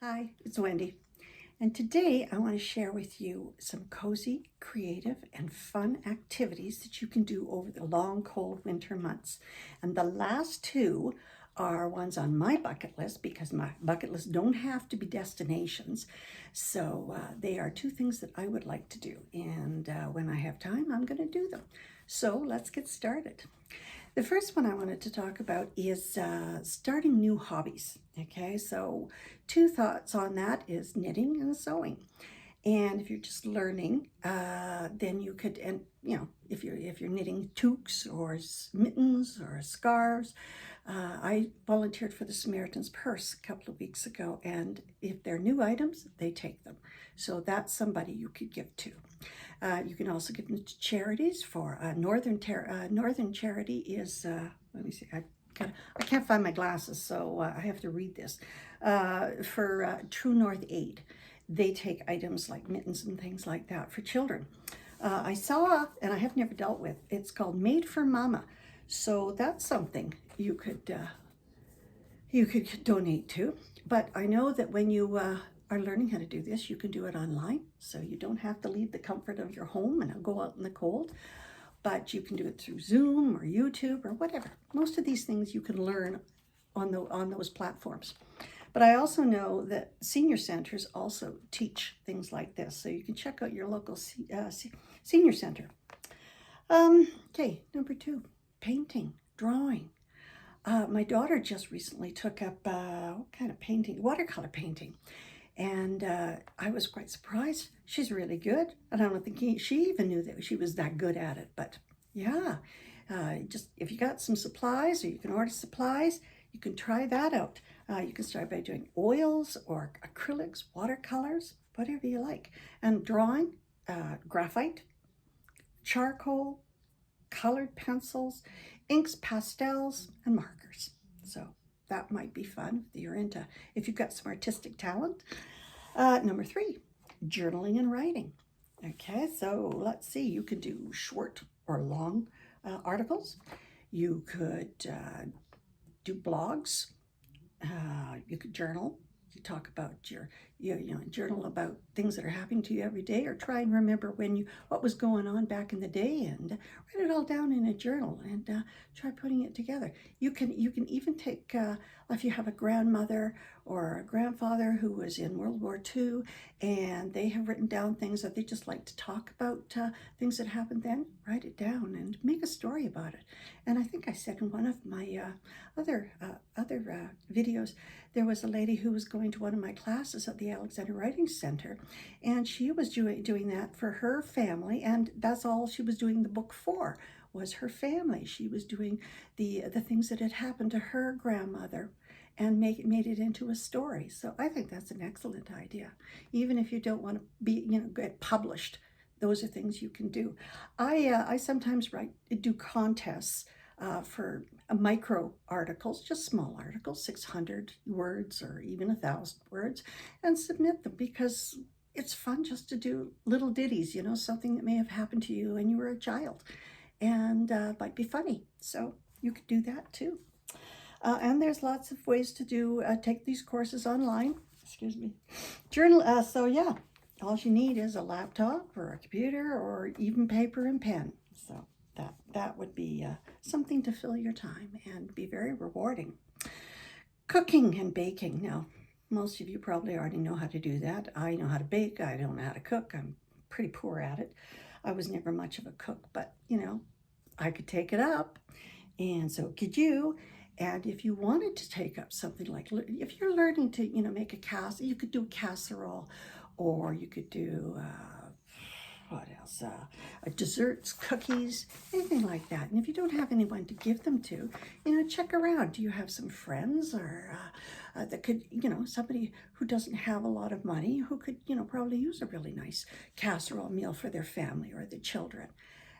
Hi, it's Wendy, and today I want to share with you some cozy, creative, and fun activities that you can do over the long, cold winter months. And the last two are ones on my bucket list because my bucket list don't have to be destinations. So they are two things that I would like to do, and when I have time, I'm going to do them. So let's get started. The first one I wanted to talk about is starting new hobbies. Okay, so two thoughts on that is knitting and sewing. And if you're just learning, then you could, and if you're knitting toques or mittens or scarves. I volunteered for the Samaritan's Purse a couple of weeks ago, and if they're new items, they take them. So that's somebody you could give to. You can also give them to charities. For Northern Charity is, let me see, I can't find my glasses, so I have to read this. For True North Aid, they take items like mittens and things like that for children. I saw, and I have never dealt with, it's called Made for Mama. So that's something you could donate to. But I know that when you are learning how to do this, you can do it online. So you don't have to leave the comfort of your home and go out in the cold. But you can do it through Zoom or YouTube or whatever. Most of these things you can learn on those platforms. But I also know that senior centers also teach things like this. So you can check out your local senior center. Okay, number two, painting, drawing. My daughter just recently took up what kind of painting? Watercolor painting. And I was quite surprised. She's really good. And I don't think she even knew that she was that good at it. But yeah, just if you got some supplies or you can order supplies, you can try that out. You can start by doing oils or acrylics, watercolors, whatever you like. And drawing, graphite, charcoal, colored pencils, inks, pastels, and markers. So that might be fun if you've got some artistic talent. Number three, journaling and writing. Okay, so let's see, you could do short or long articles. You could do blogs. You could journal. You talk about journal about things that are happening to you every day, or try and remember what was going on back in the day, and write it all down in a journal and try putting it together. You can even take if you have a grandmother or a grandfather who was in World War II, and they have written down things that they just like to talk about, things that happened then. Write it down and make a story about it. And I think I said in one of my other videos, there was a lady who was going to one of my classes at the Alexander Writing Center, and she was doing that for her family, and that's all she was doing the book for, was her family. She was doing the things that had happened to her grandmother and made it into a story. So I think that's an excellent idea. Even if you don't want to get published, those are things you can do. I sometimes do contests for micro articles, just small articles, 600 words or even 1,000 words, and submit them because it's fun just to do little ditties, something that may have happened to you when you were a child, and might be funny. So you could do that too. And there's lots of ways to take these courses online. Excuse me. Journal. So yeah, all you need is a laptop or a computer or even paper and pen. So that would be something to fill your time and be very rewarding. Cooking and baking. Now, most of you probably already know how to do that. I know how to bake. I don't know how to cook. I'm pretty poor at it. I was never much of a cook, but I could take it up, and so could you. And if you wanted to take up something like, if you're learning to, make a casserole, you could do a casserole, or you could do, what else? Desserts, cookies, anything like that. And if you don't have anyone to give them to, check around. Do you have some friends or that could, somebody who doesn't have a lot of money who could, probably use a really nice casserole meal for their family or their children?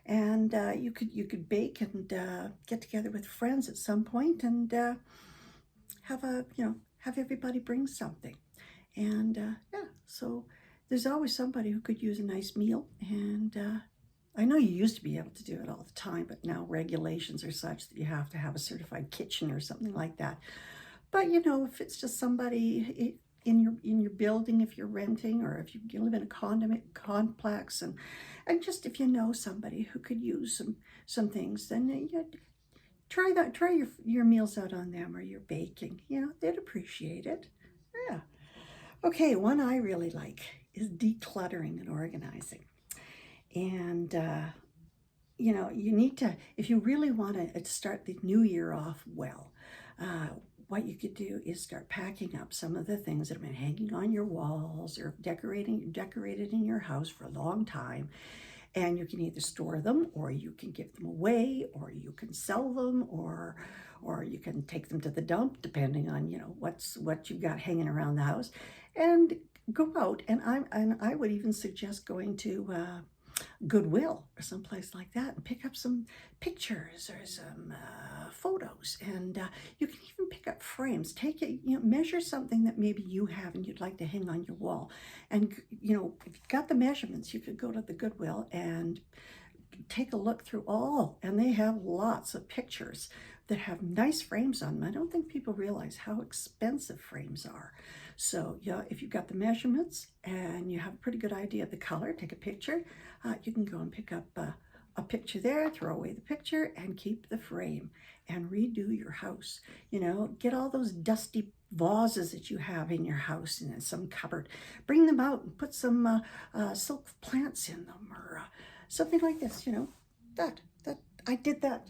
And you could bake and get together with friends at some point and have everybody bring something. And yeah, so there's always somebody who could use a nice meal. And I know you used to be able to do it all the time, but now regulations are such that you have to have a certified kitchen or something like that. But if it's just somebody in building if you're renting, or if you live in a condominium complex, and just if you know somebody who could use some things, then you try that. Try your meals out on them, or your baking. They'd appreciate it. Yeah. Okay, one I really like is decluttering and organizing. And you need to, if you really want to start the new year off well, what you could do is start packing up some of the things that have been hanging on your walls or decorated in your house for a long time. And you can either store them, or you can give them away, or you can sell them, or you can take them to the dump, depending on what you've got hanging around the house, and go out. And I would even suggest going to Goodwill or someplace like that and pick up some pictures or some photos. And you can even pick up frames. Take it, measure something that maybe you have and you'd like to hang on your wall. And if you've got the measurements, you could go to the Goodwill and take a look through all, and they have lots of pictures that have nice frames on them. I don't think people realize how expensive frames are. So yeah, if you've got the measurements and you have a pretty good idea of the color, take a picture. You can go and pick up a picture there, throw away the picture, and keep the frame, and redo your house. Get all those dusty vases that you have in your house and in some cupboard. Bring them out and put some silk plants in them, or something like this. That I did that.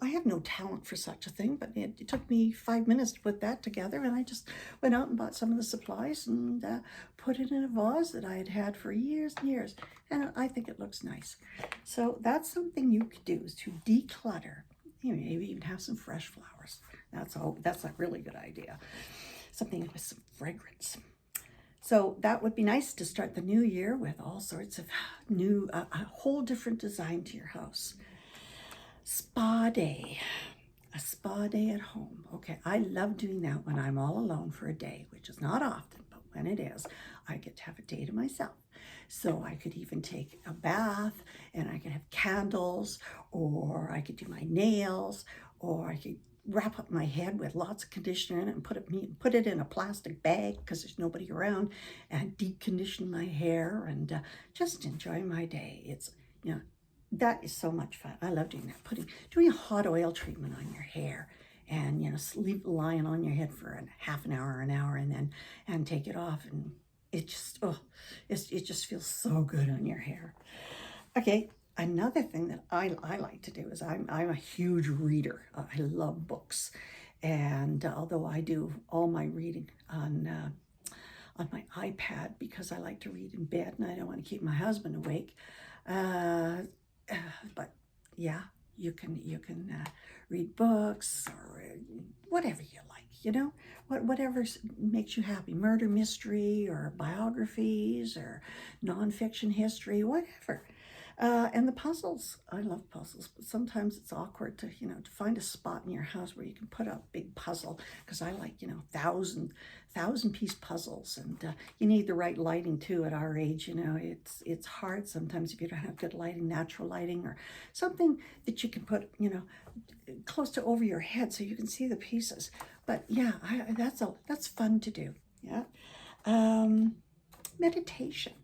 I have no talent for such a thing, but it took me 5 minutes to put that together, and I just went out and bought some of the supplies and put it in a vase that I had had for years and years, and I think it looks nice. So that's something you could do, is to declutter. Maybe even have some fresh flowers. That's a really good idea. Something with some fragrance. So that would be nice to start the new year with all sorts of new, a whole different design to your house. Spa day, a spa day at home. Okay, I love doing that when I'm all alone for a day, which is not often, but when it is, I get to have a day to myself. So I could even take a bath, and I could have candles, or I could do my nails, or I could wrap up my head with lots of conditioner in it and put it in a plastic bag because there's nobody around, and deep condition my hair, and just enjoy my day. It's, that is so much fun. I love doing that. Doing a hot oil treatment on your hair, and leave it lying on your head for half an hour, and take it off, and it just it just feels so good on your hair. Okay, another thing that I like to do is I'm a huge reader. I love books, and although I do all my reading on my iPad because I like to read in bed and I don't want to keep my husband awake. But yeah, you can read books, or whatever you like, whatever makes you happy. Murder mystery, or biographies, or nonfiction history, whatever. And the puzzles, I love puzzles, but sometimes it's awkward to find a spot in your house where you can put up a big puzzle, because I like, thousand piece puzzles, and you need the right lighting too at our age. It's hard sometimes if you don't have good lighting, natural lighting, or something that you can put, close to over your head so you can see the pieces. But yeah, that's fun to do. Yeah. Meditation.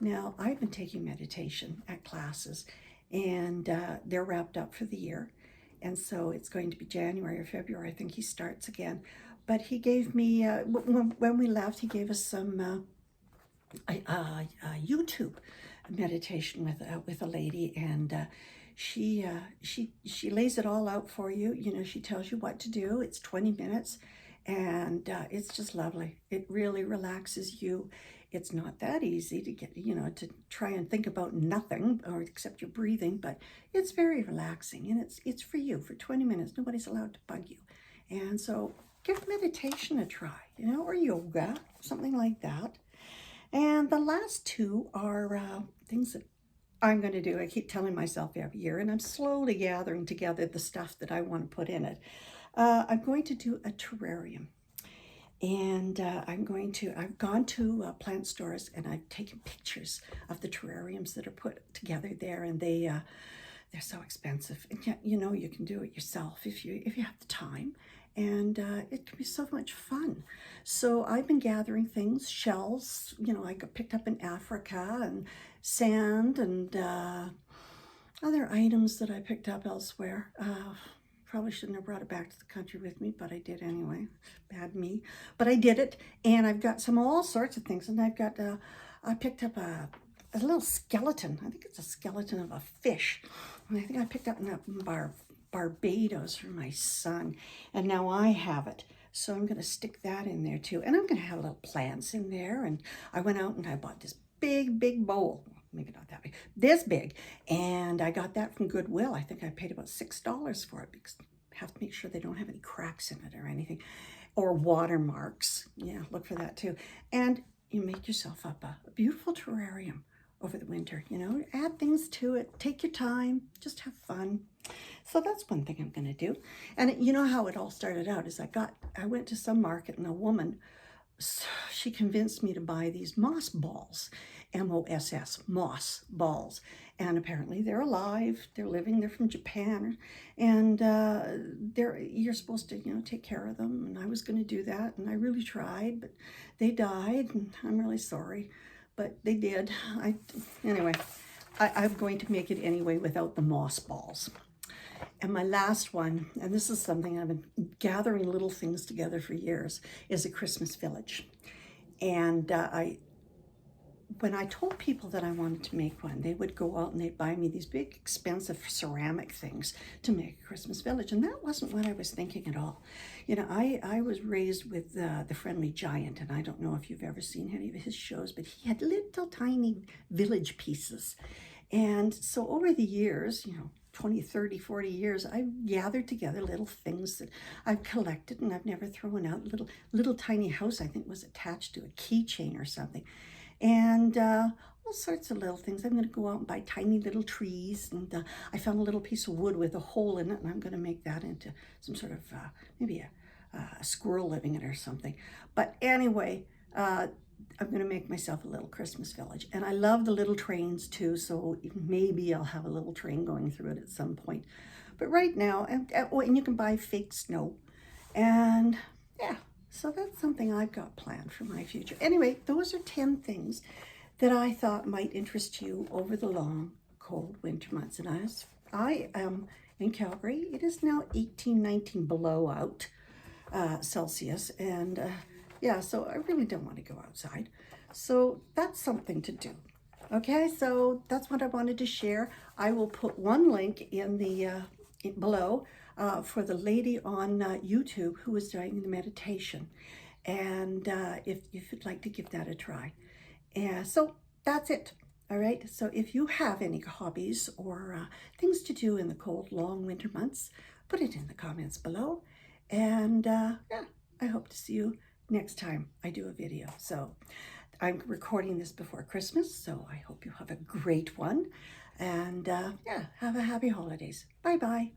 Now, I've been taking meditation at classes, and they're wrapped up for the year. And so it's going to be January or February. I think he starts again. But he gave me, when we left, he gave us some YouTube meditation with a lady, and she lays it all out for you. She tells you what to do. It's 20 minutes, and it's just lovely. It really relaxes you. It's not that easy to get, to try and think about nothing or except your breathing, but it's very relaxing, and it's for you for 20 minutes. Nobody's allowed to bug you. And so give meditation a try, or yoga, something like that. And the last two are things that I'm going to do. I keep telling myself every year, and I'm slowly gathering together the stuff that I want to put in it. I'm going to do a terrarium. And I've gone to plant stores, and I've taken pictures of the terrariums that are put together there, and they're so expensive. And yet, you can do it yourself if you have the time. and it can be so much fun. So I've been gathering things, shells, you know, I got picked up in Africa, and sand, and other items that I picked up elsewhere. Probably shouldn't have brought it back to the country with me, but I did anyway. Bad me. But I did it, and I've got all sorts of things. And I've got, I picked up a little skeleton. I think it's a skeleton of a fish. And I think I picked up in Barbados for my son. And now I have it. So I'm going to stick that in there too. And I'm going to have little plants in there. And I went out and I bought this big bowl. Maybe not that big, this big. And I got that from Goodwill. I think I paid about $6 for it because I have to make sure they don't have any cracks in it or anything, or watermarks. Yeah, look for that too. And you make yourself up a beautiful terrarium over the winter, you know, add things to it, take your time, just have fun. So that's one thing I'm gonna do. And you know how it all started out is I went to some market, and a woman, she convinced me to buy these moss balls, M-O-S-S, moss balls. And apparently they're alive, they're living, they're from Japan. And you're supposed to, you know, take care of them. And I was gonna do that, and I really tried, but they died, and I'm really sorry, but they did. Anyway, I'm going to make it anyway without the moss balls. And my last one, and this is something I've been gathering little things together for years, is a Christmas village. And when I told people that I wanted to make one, they would go out and they'd buy me these big, expensive ceramic things to make a Christmas village. And that wasn't what I was thinking at all. You know, I was raised with The Friendly Giant, and I don't know if you've ever seen any of his shows, but he had little tiny village pieces. And so over the years, you know, 20, 30, 40 years, I've gathered together little things that I've collected and I've never thrown out. Little tiny house, I think, was attached to a keychain or something. And all sorts of little things. I'm going to go out and buy tiny little trees. And I found a little piece of wood with a hole in it, and I'm going to make that into some sort of, maybe a squirrel living in it or something. But anyway, I'm going to make myself a little Christmas village. And I love the little trains too, so maybe I'll have a little train going through it at some point. But right now, and you can buy fake snow. And yeah, so that's something I've got planned for my future. Anyway, those are 10 things that I thought might interest you over the long, cold winter months. And I am in Calgary. It is now 18, 19 below out Celsius. And yeah, so I really don't want to go outside. So that's something to do. Okay, so that's what I wanted to share. I will put one link in the below for the lady on YouTube who is doing the meditation. And if you'd like to give that a try. And so that's it. All right, so if you have any hobbies or things to do in the cold, long winter months, put it in the comments below. And yeah, I hope to see you next time I do a video. So I'm recording this before Christmas, so I hope you have a great one. And yeah, have a happy holidays. Bye-bye.